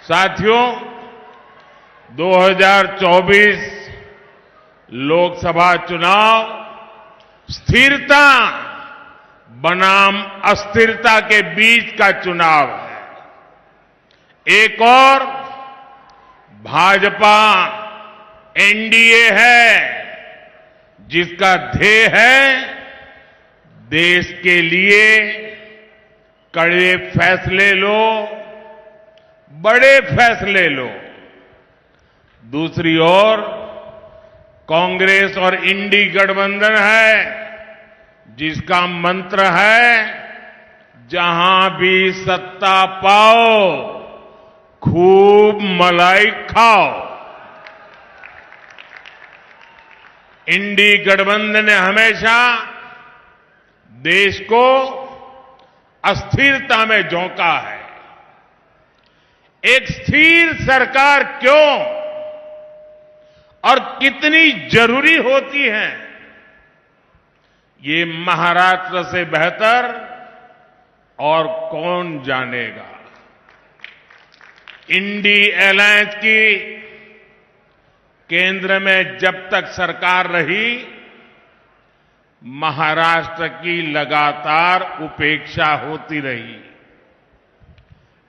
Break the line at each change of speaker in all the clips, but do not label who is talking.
साथियों, 2024 लोकसभा चुनाव स्थिरता बनाम अस्थिरता के बीच का चुनाव है। एक और भाजपा एनडीए है जिसका ध्येय है देश के लिए कड़े फैसले लो, बड़े फैसले लो। दूसरी ओर कांग्रेस और इंडी गठबंधन है जिसका मंत्र है जहां भी सत्ता पाओ खूब मलाई खाओ। इंडी गठबंधन ने हमेशा देश को अस्थिरता में झोंका है। एक स्थिर सरकार क्यों और कितनी जरूरी होती है, ये महाराष्ट्र से बेहतर और कौन जानेगा। इंडी अलायंस की केंद्र में जब तक सरकार रही, महाराष्ट्र की लगातार उपेक्षा होती रही।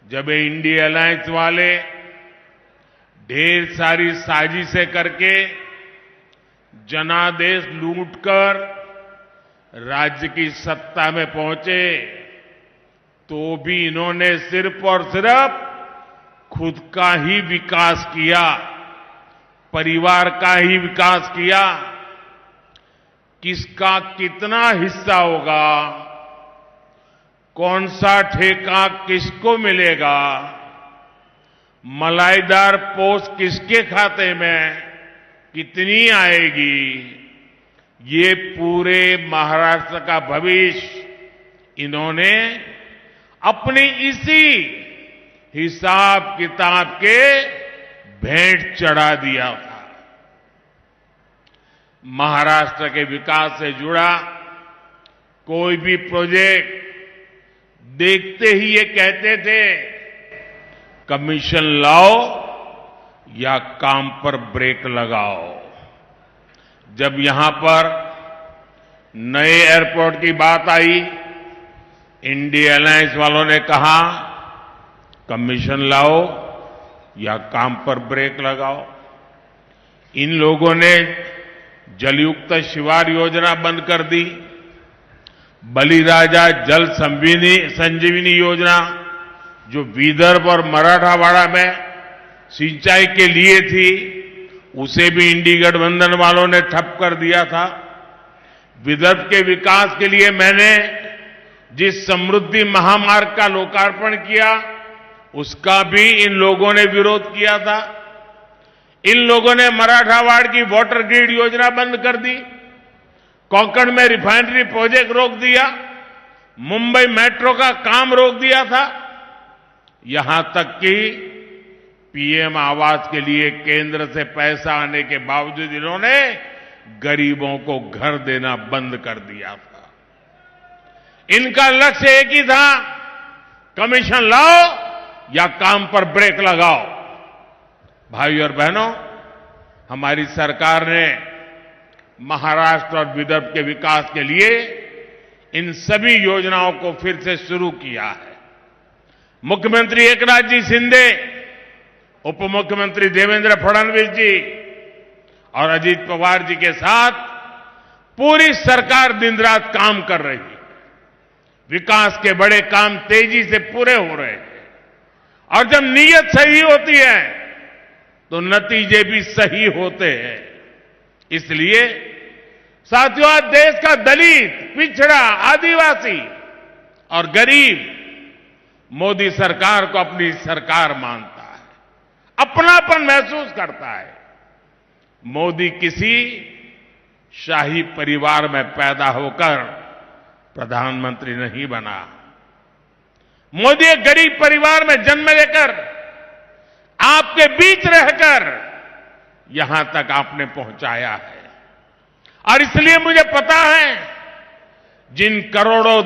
जब ये इंडी अलायंस वाले ढेर सारी साजिशें करके जनादेश लूटकर राज्य की सत्ता में पहुंचे, तो भी इन्होंने सिर्फ और सिर्फ खुद का ही विकास किया, परिवार का ही विकास किया। किसका कितना हिस्सा होगा, कौन सा ठेका किसको मिलेगा, मलाईदार पोस्ट किसके खाते में कितनी आएगी, ये पूरे महाराष्ट्र का भविष्य इन्होंने अपनी इसी हिसाब किताब के भेंट चढ़ा दिया था। महाराष्ट्र के विकास से जुड़ा कोई भी प्रोजेक्ट देखते ही ये कहते थे कमीशन लाओ या काम पर ब्रेक लगाओ। जब यहां पर नए एयरपोर्ट की बात आई, इंडी अलायंस वालों ने कहा कमीशन लाओ या काम पर ब्रेक लगाओ। इन लोगों ने जलयुक्त शिवार योजना बंद कर दी, बलिराजा जल संजीवनी योजना जो विदर्भ और मराठवाड़ा में सिंचाई के लिए थी, उसे भी इंडी गठबंधन वालों ने ठप कर दिया था। विदर्भ के विकास के लिए मैंने जिस समृद्धि महामार्ग का लोकार्पण किया, उसका भी इन लोगों ने विरोध किया था। इन लोगों ने मराठवाड़ा की वाटर ग्रिड योजना बंद कर दी, कोंकण में रिफाइनरी प्रोजेक्ट रोक दिया, मुंबई मेट्रो का काम रोक दिया था। यहां तक कि पीएम आवास के लिए केंद्र से पैसा आने के बावजूद इन्होंने गरीबों को घर देना बंद कर दिया था। इनका लक्ष्य एक ही था, कमीशन लाओ या काम पर ब्रेक लगाओ। भाइयों और बहनों, हमारी सरकार ने महाराष्ट्र और विदर्भ के विकास के लिए इन सभी योजनाओं को फिर से शुरू किया है। मुख्यमंत्री एकनाथ जी शिंदे, उप मुख्यमंत्री देवेंद्र फडणवीस जी और अजीत पवार जी के साथ पूरी सरकार दिन रात काम कर रही है। विकास के बड़े काम तेजी से पूरे हो रहे हैं और जब नीयत सही होती है तो नतीजे भी सही होते हैं। इसलिए साथियों, आज देश का दलित, पिछड़ा, आदिवासी और गरीब मोदी सरकार को अपनी सरकार मानता है, अपनापन महसूस करता है। मोदी किसी शाही परिवार में पैदा होकर प्रधानमंत्री नहीं बना। मोदी एक गरीब परिवार में जन्म लेकर, आपके बीच रहकर यहां तक आपने पहुंचाया है। और इसलिए मुझे पता है, जिन करोड़ों